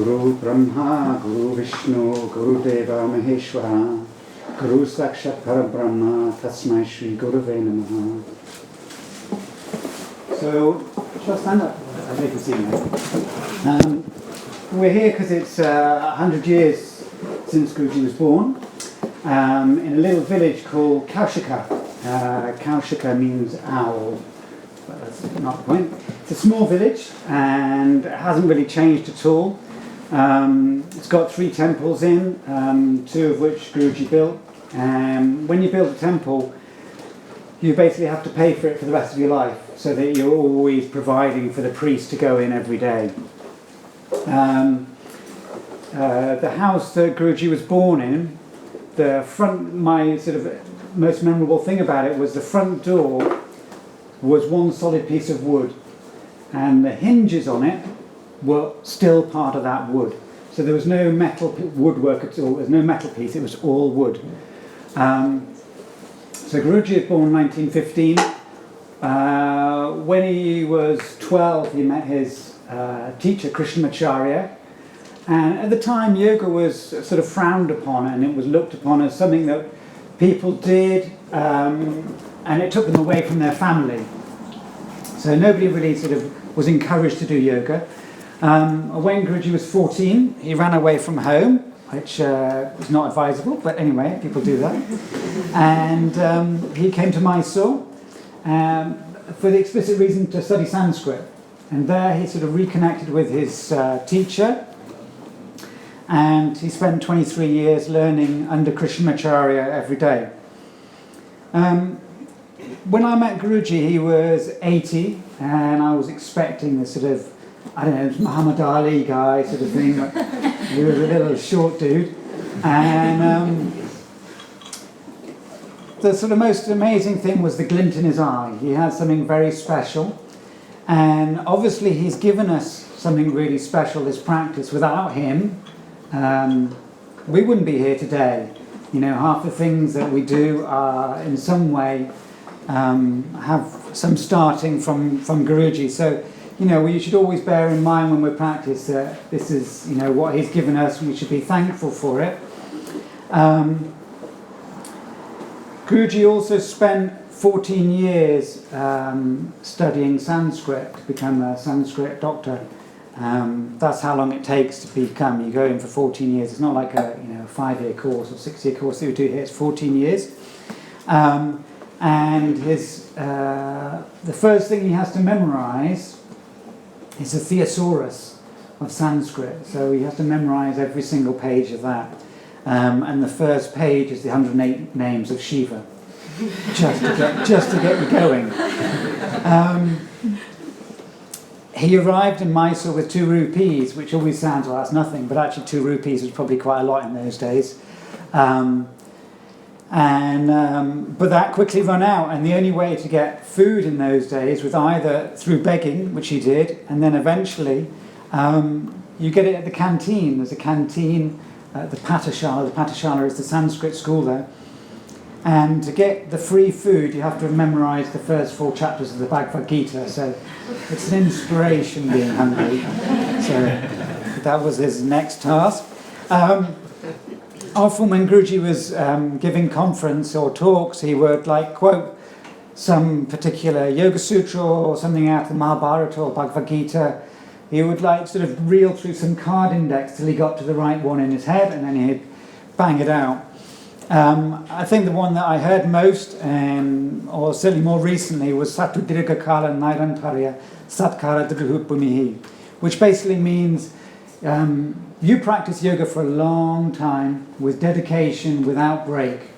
Guru Brahma, Guru Vishnu, Guru Deva Maheshwara, Guru Sakshat Parabrahma, Tasmai Shri Guruve Namaha. So, shall I stand up? I think you see me. We're here because it's 100 years since Guruji was born, in a little village called Kaushika. Kaushika means owl, but that's not the point. It's a small village and it hasn't really changed at all. It's got 3 temples in, 2 of which Guruji built. When you build a temple, you basically have to pay for it for the rest of your life, so that you're always providing for the priest to go in every day. The house that Guruji was born in, my sort of most memorable thing about it was the front door was one solid piece of wood, and the hinges on it were still part of that wood. So there was no metal woodwork at all. There was no metal piece. It was all wood. So Guruji was born in 1915. When he was 12, he met his teacher, Krishnamacharya. And at the time, yoga was sort of frowned upon, and it was looked upon as something that people did, and it took them away from their family. So nobody really sort of was encouraged to do yoga. When Guruji was 14, he ran away from home, which was not advisable, but anyway, people do that. And he came to Mysore for the explicit reason to study Sanskrit. And there he sort of reconnected with his teacher, and he spent 23 years learning under Krishnamacharya every day. When I met Guruji, he was 80, and I was expecting this sort of, I don't know, Muhammad Ali guy sort of thing. He was a little short dude. And the sort of most amazing thing was the glint in his eye. He had something very special. And obviously he's given us something really special, this practice. Without him, we wouldn't be here today. You know, half the things that we do are in some way have some starting from Guruji. So, you know, we should always bear in mind when we practice that this is, you know, what he's given us, and we should be thankful for it. Guruji also spent 14 years studying Sanskrit to become a Sanskrit doctor. That's how long it takes to become. You go in for 14 years. It's not like a 5-year course or 6-year course that we do here. It's 14 years. And the first thing he has to memorize is the thesaurus of Sanskrit. So he has to memorize every single page of that. And the first page is the 108 names of Shiva, just to get you going. He arrived in Mysore with 2 rupees, which always sounds, well, that's nothing, but actually 2 rupees was probably quite a lot in those days. But that quickly ran out, and the only way to get food in those days was either through begging, which he did, and then eventually you get it at the canteen. There's a canteen at the Pathashala. The Pathashala is the Sanskrit school there. And to get the free food, you have to memorize the first 4 chapters of the Bhagavad Gita. So it's an inspiration being hungry. So that was his next task. Often when Guruji was giving conference or talks, he would quote some particular Yoga Sutra or something out of the Mahabharata or Bhagavad Gita. He would sort of reel through some card index till he got to the right one in his head, and then he'd bang it out. I think the one that I heard most, or certainly more recently, was Satu Dirgha Kala Nairantarya Satkara Dhruhu Bhumihi, which basically means you practice yoga for a long time with dedication, without break.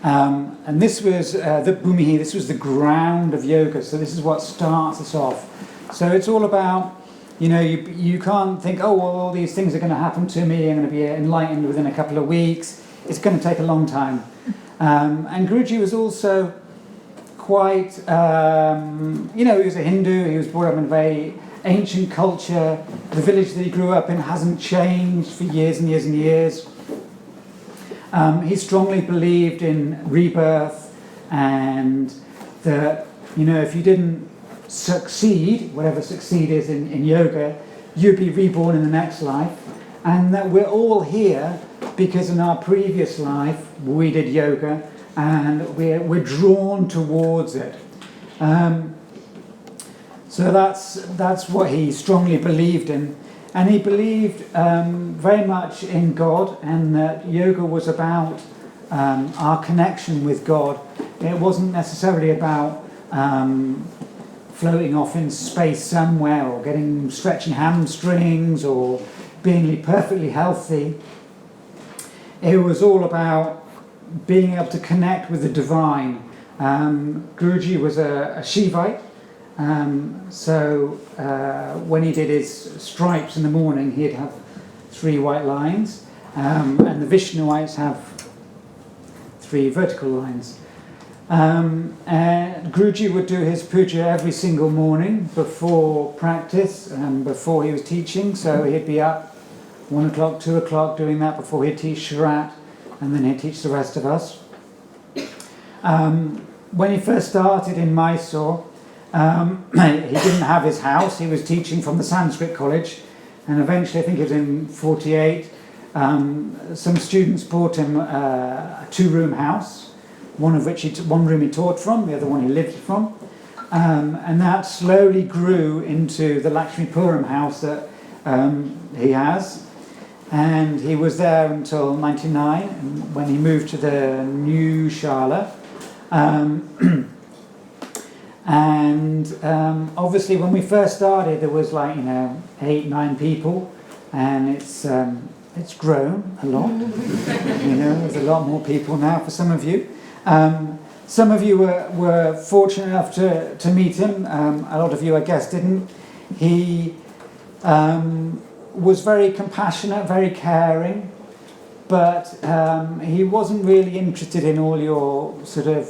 And this was the Bhumihi, this was the ground of yoga, so this is what starts us off. So it's all about, you can't think, oh, well, all these things are going to happen to me, I'm going to be enlightened within a couple of weeks. It's going to take a long time. And Guruji was also quite, he was a Hindu, he was brought up in a very ancient culture. The village that he grew up in hasn't changed for years and years and years. He strongly believed in rebirth, and that, if you didn't succeed, whatever succeed is in yoga, you'd be reborn in the next life, and that we're all here because in our previous life we did yoga, and we're drawn towards it. So that's what he strongly believed in. And he believed very much in God, and that yoga was about our connection with God. It wasn't necessarily about floating off in space somewhere, or stretching hamstrings, or being perfectly healthy. It was all about being able to connect with the divine. Guruji was a Shivite. So when he did his stripes in the morning, he'd have 3 white lines, and the Vishnuites have 3 vertical lines. And Guruji would do his puja every single morning before practice and before he was teaching. So he'd be up 1 o'clock, 2 o'clock doing that before he'd teach Sharat, and then he'd teach the rest of us. When he first started in Mysore, he didn't have his house. He was teaching from the Sanskrit college, and eventually, I think it was in 48, some students bought him a 2-room house, one room he taught from, the other one he lived from, and that slowly grew into the Lakshmi Puram house that he has. And he was there until 99, when he moved to the new Shala. And obviously when we first started there was 8-9 people, and it's grown a lot. There's a lot more people now for some of you. Some of you were fortunate enough to meet him. A lot of you, I guess, didn't. He was very compassionate, very caring, but he wasn't really interested in all your sort of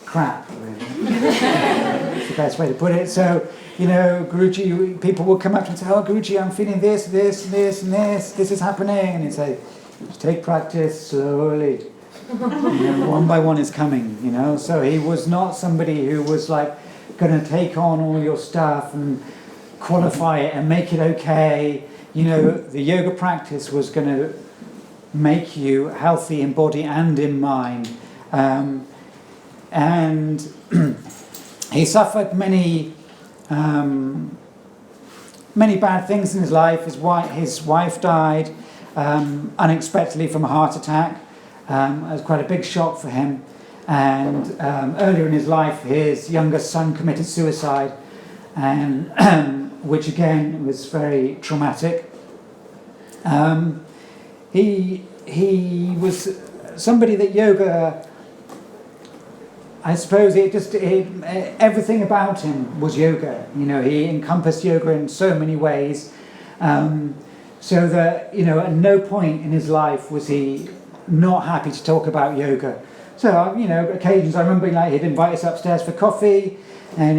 crap, really. That's the best way to put it. So, Guruji, people would come up to him and say, "Oh, Guruji, I'm feeling this, this, this, and this is happening." And he'd say, "Just take practice slowly. One by one is coming." So he was not somebody who was going to take on all your stuff and qualify it and make it okay. The yoga practice was going to make you healthy in body and in mind. And he suffered many bad things in his life. His wife died unexpectedly from a heart attack. It was quite a big shock for him. And earlier in his life, his youngest son committed suicide, and which again was very traumatic. He was somebody that yoga, I suppose everything about him was yoga. He encompassed yoga in so many ways, so that at no point in his life was he not happy to talk about yoga. So occasions I remember he'd invite us upstairs for coffee, and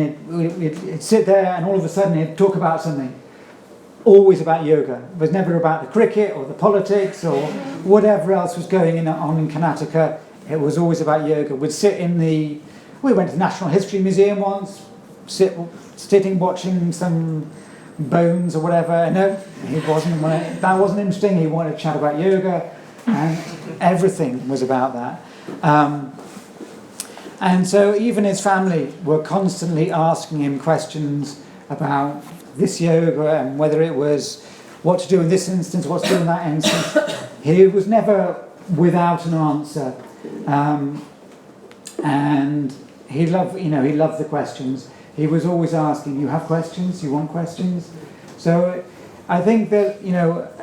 he'd sit there, and all of a sudden he'd talk about something, always about yoga. It was never about the cricket or the politics or whatever else was going on in Karnataka. It was always about yoga. We went to the National History Museum once, sitting watching some bones or whatever. No, that wasn't interesting. He wanted to chat about yoga, and everything was about that. And so even his family were constantly asking him questions about this yoga, and whether it was what to do in this instance, what to do in that instance. He was never without an answer. And he loved the questions. He was always asking, "You have questions? You want questions?" So I think that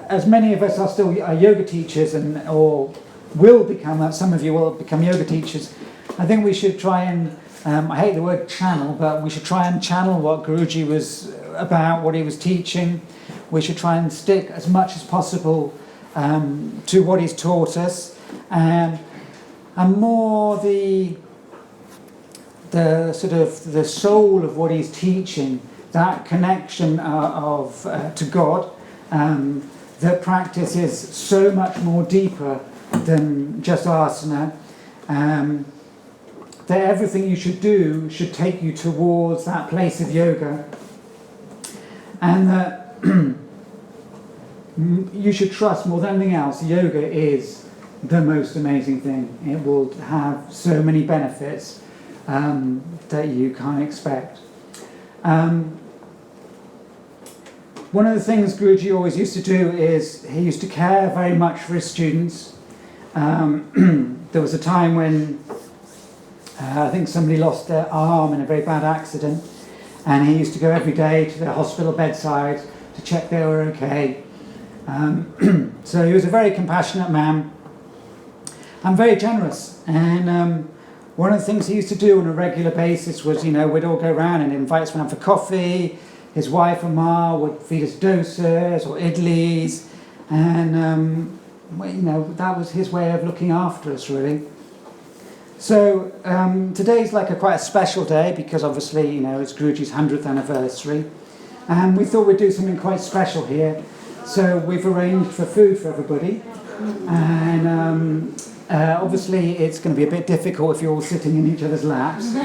as many of us are still yoga teachers, or will become, some of you will become yoga teachers, I think we should try and I hate the word channel, but we should try and channel what Guruji was about, what he was teaching. We should try and stick as much as possible to what he's taught us, and more the sort of the soul of what he's teaching, that connection to God. That practice is so much more deeper than just asana. That everything you should do should take you towards that place of yoga, and that you should trust more than anything else, yoga is the most amazing thing. It will have so many benefits that you can't expect. One of the things Guruji always used to do is he used to care very much for his students. There was a time when I think somebody lost their arm in a very bad accident, and he used to go every day to their hospital bedside to check they were okay. So he was a very compassionate man and very generous. And one of the things he used to do on a regular basis was, we'd all go around and invite us around for coffee. His wife, Ma, would feed us dosas or idlis, and that was his way of looking after us, really. So today's like quite a special day because obviously, it's Guruji's 100th anniversary, and we thought we'd do something quite special here. So we've arranged for food for everybody, and obviously it's going to be a bit difficult if you're all sitting in each other's laps.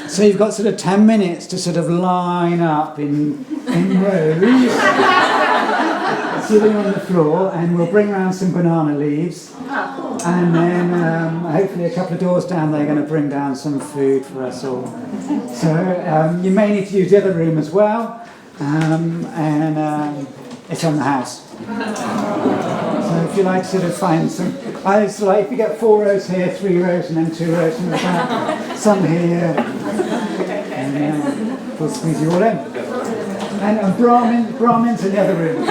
So you've got sort of 10 minutes to sort of line up in rows, sitting on the floor, and we'll bring around some banana leaves, and then hopefully a couple of doors down they're going to bring down some food for us all. So you may need to use the other room as well, and it's on the house. So if you like sort of find some, if you get 4 rows here, 3 rows, and then 2 rows in the back, some here, and we'll squeeze you all in. And Brahmins in the other room.